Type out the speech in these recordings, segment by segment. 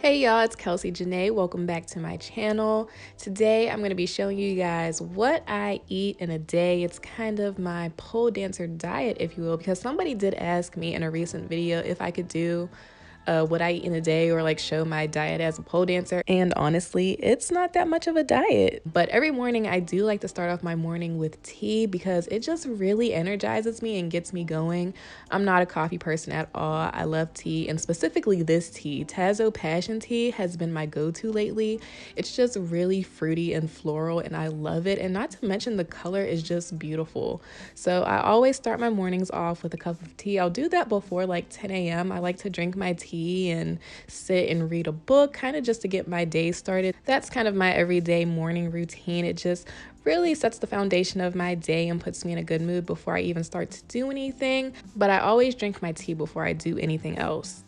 Hey y'all, it's Janay. Welcome back to my channel. Today I'm going to be showing you guys what I eat in a day. It's kind of my pole dancer diet, if you will, because somebody did ask me in a recent video if I could do what I eat in a day or like show my diet as a pole dancer. And honestly, it's not that much of a diet. But every morning I do like to start off my morning with tea because it just really energizes me and gets me going. I'm not a coffee person at all. I love tea, and specifically this tea. TAZO passion tea has been my go-to lately. It's just really fruity and floral and I love it. And not to mention the color is just beautiful. So I always start my mornings off with a cup of tea. I'll do that before like 10 a.m. I like to drink my tea and sit and read a book, kind of just to get my day started. That's kind of my everyday morning routine. It just really sets the foundation of my day and puts me in a good mood before I even start to do anything. But I always drink my tea before I do anything else.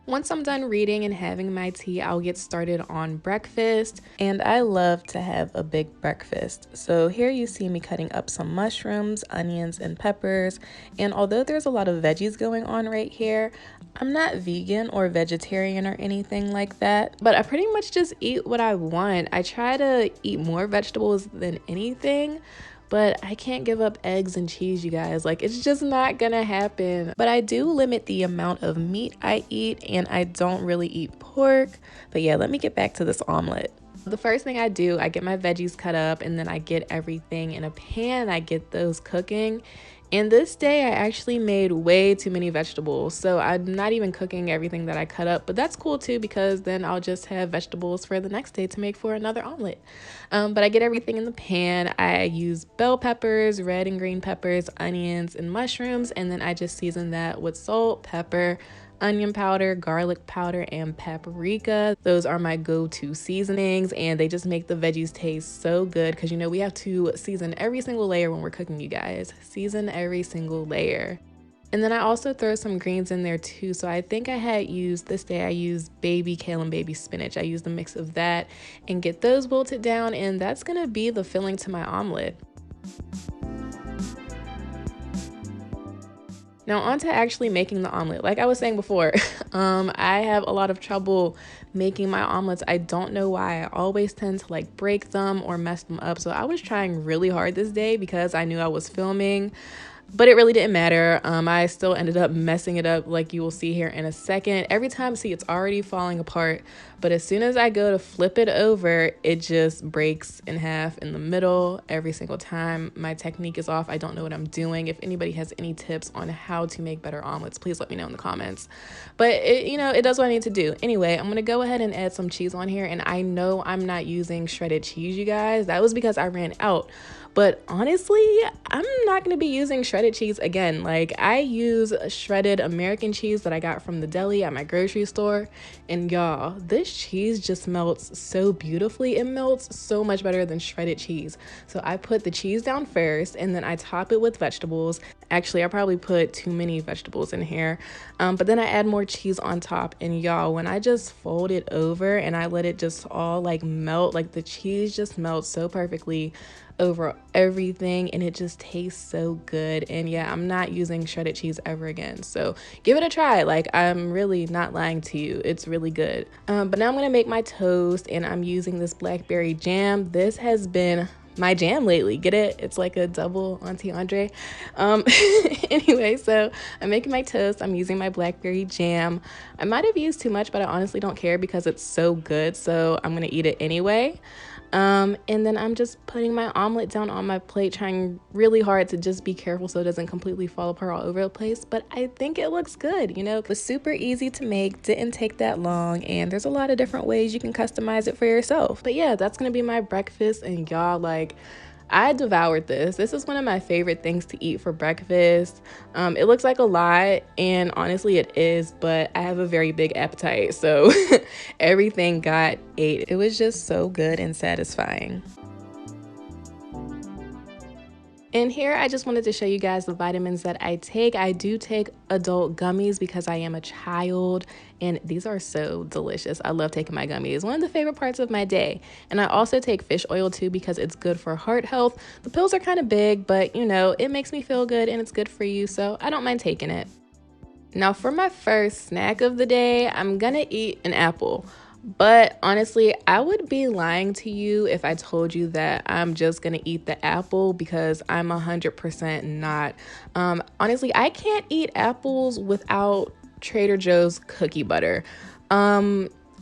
Once I'm done reading and having my tea, I'll get started on breakfast, and I love to have a big breakfast. So here you see me cutting up some mushrooms, onions, and peppers, and although there's a lot of veggies going on right here, I'm not vegan or vegetarian or anything like that, but I pretty much just eat what I want. I try to eat more vegetables than anything, but I can't give up eggs and cheese, you guys. Like, it's just not gonna happen. But I do limit the amount of meat I eat, and I don't really eat pork. But yeah, let me get back to this omelet. The first thing I do, I get my veggies cut up, and then I get everything in a pan. I get those cooking. And this day I actually made way too many vegetables, so I'm not even cooking everything that I cut up, but that's cool too because then I'll just have vegetables for the next day to make for another omelet. But I get everything in the pan. I use bell peppers, red and green peppers, onions, and mushrooms, and then I just season that with salt, pepper, onion powder, garlic powder, and paprika. Those are my go-to seasonings, and they just make the veggies taste so good because, you know, we have to season every single layer when we're cooking, you guys. Season every single layer. And then I also throw some greens in there too. So I think I had used, this day I used baby kale and baby spinach. I used a mix of that and get those wilted down, and that's gonna be the filling to my omelet. Now on to actually making the omelet. Like I was saying before, I have a lot of trouble making my omelets. I don't know why. I always tend to like break them or mess them up. So I was trying really hard this day because I knew I was filming. But it really didn't matter. I still ended up messing it up, like you will see here in a second. Every time, see, it's already falling apart. But as soon as I go to flip it over, it just breaks in half in the middle every single time. My technique is off. I don't know what I'm doing. If anybody has any tips on how to make better omelets, please let me know in the comments. But it does what I need to do. Anyway, I'm gonna go ahead and add some cheese on here. And I know I'm not using shredded cheese, you guys. That was because I ran out. But honestly, I'm not going to be using shredded cheese again. Like, I use shredded American cheese that I got from the deli at my grocery store. And y'all, this cheese just melts so beautifully. It melts so much better than shredded cheese. So I put the cheese down first, and then I top it with vegetables. Actually, I probably put too many vegetables in here. But then I add more cheese on top. And y'all, when I just fold it over and I let it just all like melt, like the cheese just melts so perfectly over everything, and it just tastes so good. And yeah, I'm not using shredded cheese ever again, so give it a try. Like, I'm really not lying to you, it's really good. But now I'm gonna make my toast, and I'm using this blackberry jam. This has been my jam lately. Get it? It's like a double Auntie Andre. Anyway, so I'm making my toast. I'm using my blackberry jam. I might have used too much, but I honestly don't care because it's so good, so I'm gonna eat it anyway. And then I'm just putting my omelet down on my plate, trying really hard to just be careful so it doesn't completely fall apart all over the place. But I think it looks good, you know. It was super easy to make, didn't take that long, and there's a lot of different ways you can customize it for yourself. But yeah, that's gonna be my breakfast, and y'all, like, I devoured this. This is one of my favorite things to eat for breakfast. It looks like a lot, and honestly it is, but I have a very big appetite, so everything got ate. It was just so good and satisfying. And here I just wanted to show you guys the vitamins that I take. I do take adult gummies because I am a child, and these are so delicious. I love taking my gummies. One of the favorite parts of my day. And I also take fish oil too because it's good for heart health. The pills are kind of big, but you know, it makes me feel good and it's good for you, so I don't mind taking it. Now for my first snack of the day, I'm gonna eat an apple. But honestly, I would be lying to you if I told you that I'm just gonna eat the apple, because I'm 100% not. Honestly, I can't eat apples without Trader Joe's cookie butter.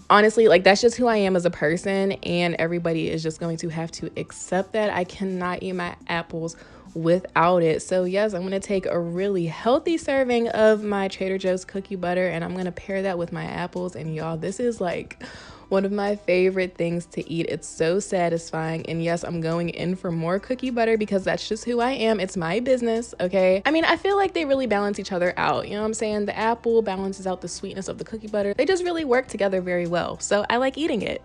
Honestly, like, that's just who I am as a person, and everybody is just going to have to accept that. I cannot eat my apples without it. So yes, I'm gonna take a really healthy serving of my Trader Joe's cookie butter, and I'm gonna pair that with my apples. And y'all, this is like one of my favorite things to eat. It's so satisfying. And yes, I'm going in for more cookie butter because that's just who I am. It's my business, okay? I mean, I feel like they really balance each other out. You know what I'm saying? The apple balances out the sweetness of the cookie butter. They just really work together very well. So I like eating it.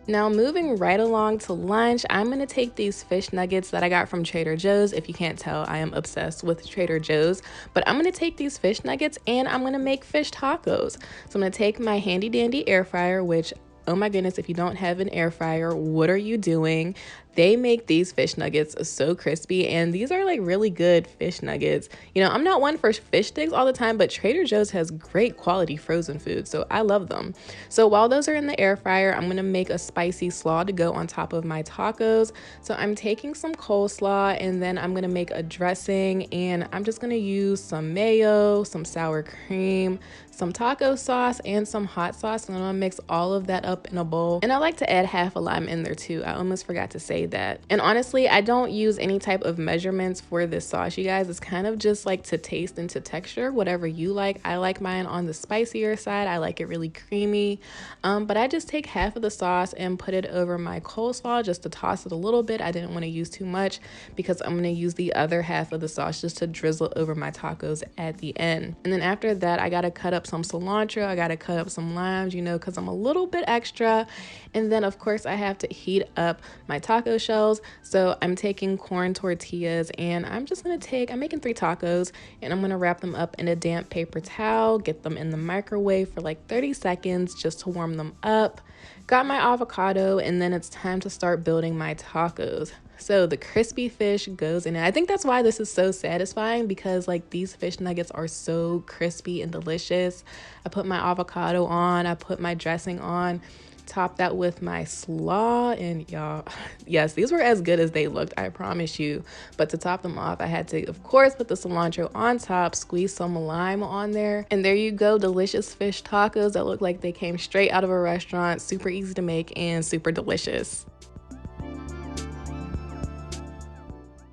Now moving right along to lunch, I'm gonna take these fish nuggets that I got from Trader Joe's. If you can't tell, I am obsessed with Trader Joe's. But I'm gonna take these fish nuggets and I'm gonna make fish tacos. So I'm gonna take my handy dandy air fryer, which, oh my goodness, if you don't have an air fryer, what are you doing? They make these fish nuggets so crispy, and these are like really good fish nuggets. You know, I'm not one for fish sticks all the time, but Trader Joe's has great quality frozen food, so I love them. So while those are in the air fryer, I'm gonna make a spicy slaw to go on top of my tacos. So I'm taking some coleslaw, and then I'm gonna make a dressing, and I'm just gonna use some mayo, some sour cream, some taco sauce, and some hot sauce, and I'm gonna mix all of that up in a bowl. And I like to add half a lime in there too. I almost forgot to say that. And honestly, I don't use any type of measurements for this sauce, you guys. It's kind of just like to taste and to texture, whatever you like. I like mine on the spicier side. I like it really creamy. But I just take half of the sauce and put it over my coleslaw just to toss it a little bit. I didn't want to use too much because I'm going to use the other half of the sauce just to drizzle over my tacos at the end. And then after that, I got to cut up some cilantro. I got to cut up some limes, you know, because I'm a little bit extra. And then of course I have to heat up my taco shells. So I'm taking corn tortillas, and I'm making 3 tacos, and I'm gonna wrap them up in a damp paper towel, get them in the microwave for like 30 seconds just to warm them up. Got my avocado, and then it's time to start building my tacos. So the crispy fish goes in it. I think that's why this is so satisfying, because like these fish nuggets are so crispy and delicious. I put my avocado on, I put my dressing on, top that with my slaw, and y'all, yes, these were as good as they looked, I promise you. But to top them off, I had to of course put the cilantro on top, squeeze some lime on there, and there you go, delicious fish tacos that look like they came straight out of a restaurant. Super easy to make and super delicious.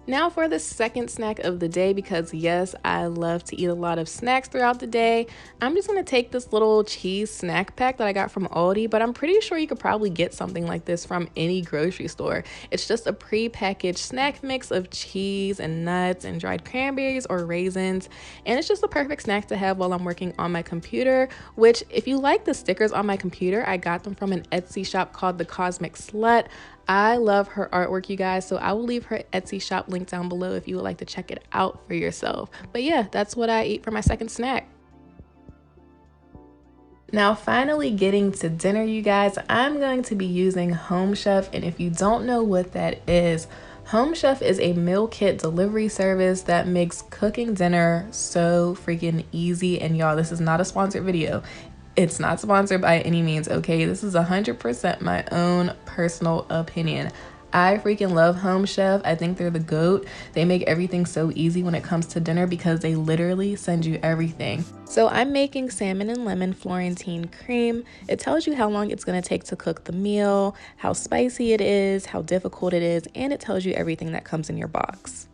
Now for the second snack of the day, because yes, I love to eat a lot of snacks throughout the day. I'm just gonna take this little cheese snack pack that I got from Aldi, but I'm pretty sure you could probably get something like this from any grocery store. It's just a pre-packaged snack mix of cheese and nuts and dried cranberries or raisins, and it's just a perfect snack to have while I'm working on my computer, which, if you like the stickers on my computer, I got them from an Etsy shop called The Cosmic Slut. I love her artwork, you guys, so I will leave her Etsy shop link down below if you would like to check it out for yourself. But yeah, that's what I eat for my second snack. Now finally getting to dinner, you guys, I'm going to be using Home Chef, and if you don't know what that is, Home Chef is a meal kit delivery service that makes cooking dinner so freaking easy. And y'all, this is not a sponsored video. It's not sponsored by any means, okay? This is 100% my own personal opinion. I freaking love Home Chef. I think they're the GOAT. They make everything so easy when it comes to dinner because they literally send you everything. So I'm making salmon and lemon Florentine cream. It tells you how long it's gonna take to cook the meal, how spicy it is, how difficult it is, and it tells you everything that comes in your box.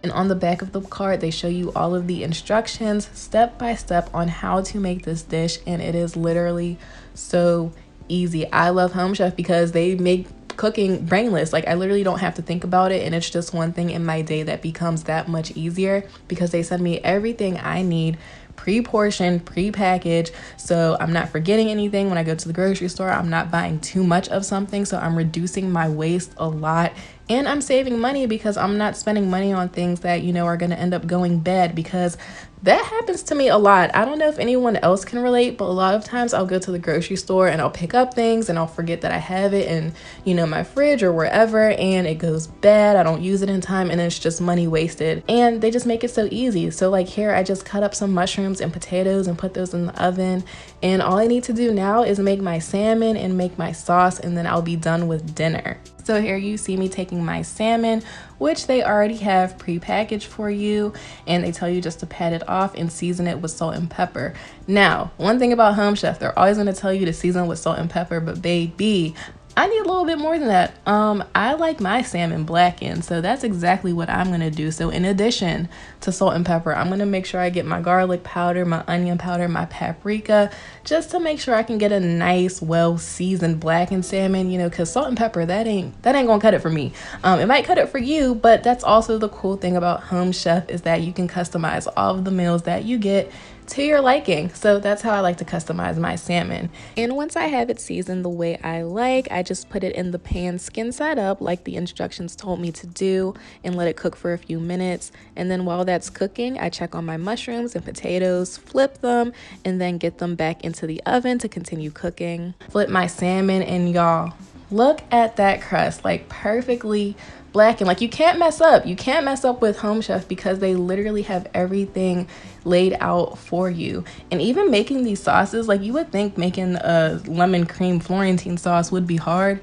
And on the back of the card, they show you all of the instructions step by step on how to make this dish, and it is literally so easy. I love Home Chef because they make cooking brainless. Like, I literally don't have to think about it, and it's just one thing in my day that becomes that much easier because they send me everything I need pre-portioned, pre-packaged, so I'm not forgetting anything when I go to the grocery store. I'm not buying too much of something, so I'm reducing my waste a lot, And I'm saving money because I'm not spending money on things that, are going to end up going bad, because that happens to me a lot. I don't know if anyone else can relate, but a lot of times I'll go to the grocery store and I'll pick up things and I'll forget that I have it in, my fridge or wherever, and it goes bad. I don't use it in time, and it's just money wasted. And they just make it so easy. So like here, I just cut up some mushrooms and potatoes and put those in the oven. And all I need to do now is make my salmon and make my sauce, and then I'll be done with dinner. So here you see me taking my salmon, which they already have pre-packaged for you, and they tell you just to pat it off and season it with salt and pepper. Now, one thing about Home Chef, they're always going to tell you to season with salt and pepper, but baby, I need a little bit more than that. I like my salmon blackened, so that's exactly what I'm gonna do. So in addition to salt and pepper, I'm gonna make sure I get my garlic powder, my onion powder, my paprika, just to make sure I can get a nice, well-seasoned blackened salmon, because salt and pepper, that ain't gonna cut it for me. It might cut it for you, but that's also the cool thing about Home Chef, is that you can customize all of the meals that you get to your liking. So that's how I like to customize my salmon. And once I have it seasoned the way I like, I just put it in the pan skin side up like the instructions told me to do, and let it cook for a few minutes. And then while that's cooking, I check on my mushrooms and potatoes, flip them, and then get them back into the oven to continue cooking. Flip my salmon, and y'all, look at that crust, like perfectly blackened. Like you can't mess up with Home Chef, because they literally have everything laid out for you. And even making these sauces, like you would think making a lemon cream Florentine sauce would be hard,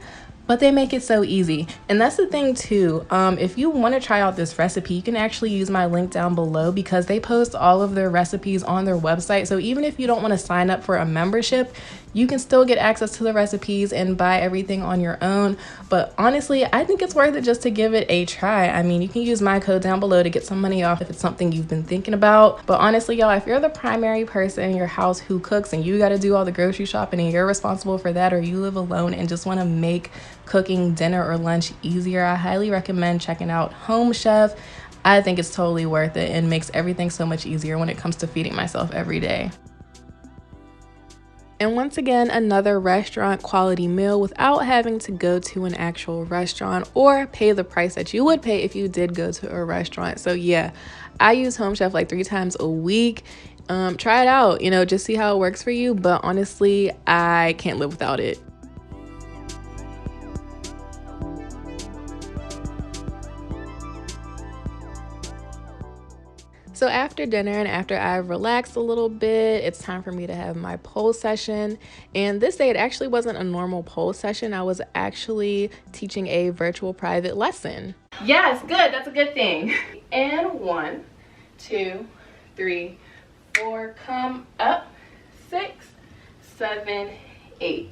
but they make it so easy. And that's the thing too, if you want to try out this recipe, you can actually use my link down below, because they post all of their recipes on their website. So even if you don't want to sign up for a membership, you can still get access to the recipes and buy everything on your own. But honestly, I think it's worth it just to give it a try. I mean, you can use my code down below to get some money off if it's something you've been thinking about. But honestly, y'all, if you're the primary person in your house who cooks, and you got to do all the grocery shopping, and you're responsible for that, or you live alone and just want to make cooking dinner or lunch easier, I highly recommend checking out Home Chef. I think it's totally worth it and makes everything so much easier when it comes to feeding myself every day. And once again, another restaurant quality meal without having to go to an actual restaurant or pay the price that you would pay if you did go to a restaurant. So yeah, I use Home Chef like 3 times a week. Try it out, just see how it works for you. But honestly, I can't live without it. So after dinner and after I've relaxed a little bit, it's time for me to have my pole session. And this day, it actually wasn't a normal pole session. I was actually teaching a virtual private lesson. Yes, good. That's a good thing. And 1, 2, 3, 4, come up, 6, 7, 8.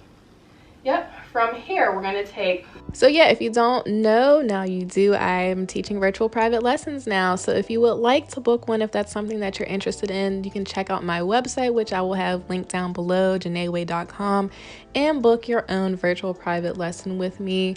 Yep, from here we're gonna take. So yeah, if you don't know, now you do. I'm teaching virtual private lessons now. So if you would like to book one, if that's something that you're interested in, you can check out my website, which I will have linked down below, janayway.com, and book your own virtual private lesson with me.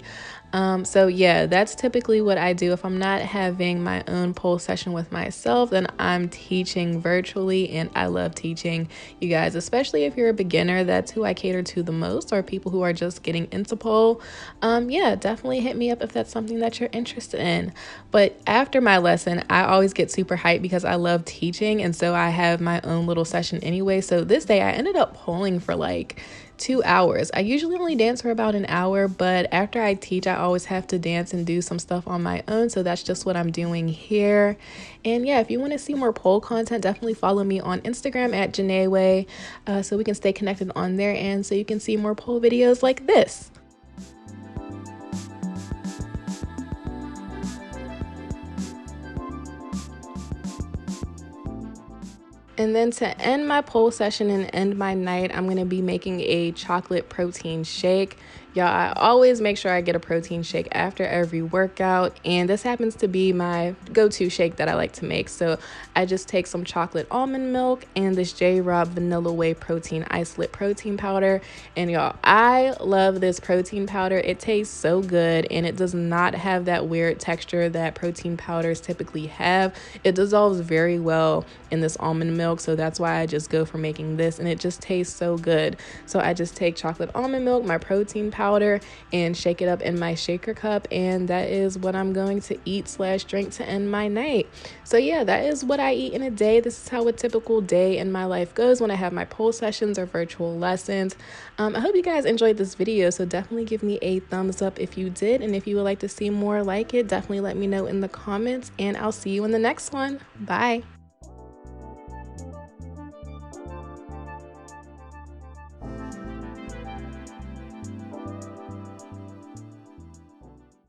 So yeah, that's typically what I do. If I'm not having my own pole session with myself, then I'm teaching virtually, and I love teaching you guys, especially if you're a beginner. That's who I cater to the most, or people who are just getting into pole. Yeah, definitely hit me up if that's something that you're interested in. But after my lesson, I always get super hyped because I love teaching, and so I have my own little session anyway. So this day I ended up polling for like 2 hours. I usually only dance for about an hour, but after I teach, I always have to dance and do some stuff on my own. So that's just what I'm doing here. And yeah, if you want to see more pole content, definitely follow me on Instagram at Janay, so we can stay connected on there, and so you can see more pole videos like this. And then to end my pole session and end my night, I'm going to be making a chocolate protein shake. Y'all, I always make sure I get a protein shake after every workout, and this happens to be my go-to shake that I like to make. So I just take some chocolate almond milk and this J-Rob Vanilla Whey protein isolate protein powder. And y'all, I love this protein powder. It tastes so good, and it does not have that weird texture that protein powders typically have. It dissolves very well in this almond milk, so that's why I just go for making this, and it just tastes so good. So I just take chocolate almond milk, my protein powder, powder and shake it up in my shaker cup, and that is what I'm going to eat / drink to end my night. So yeah, that is what I eat in a day. This is how a typical day in my life goes when I have my pole sessions or virtual lessons. I hope you guys enjoyed this video, so definitely give me a thumbs up if you did, and if you would like to see more like it, definitely let me know in the comments, and I'll see you in the next one. Bye.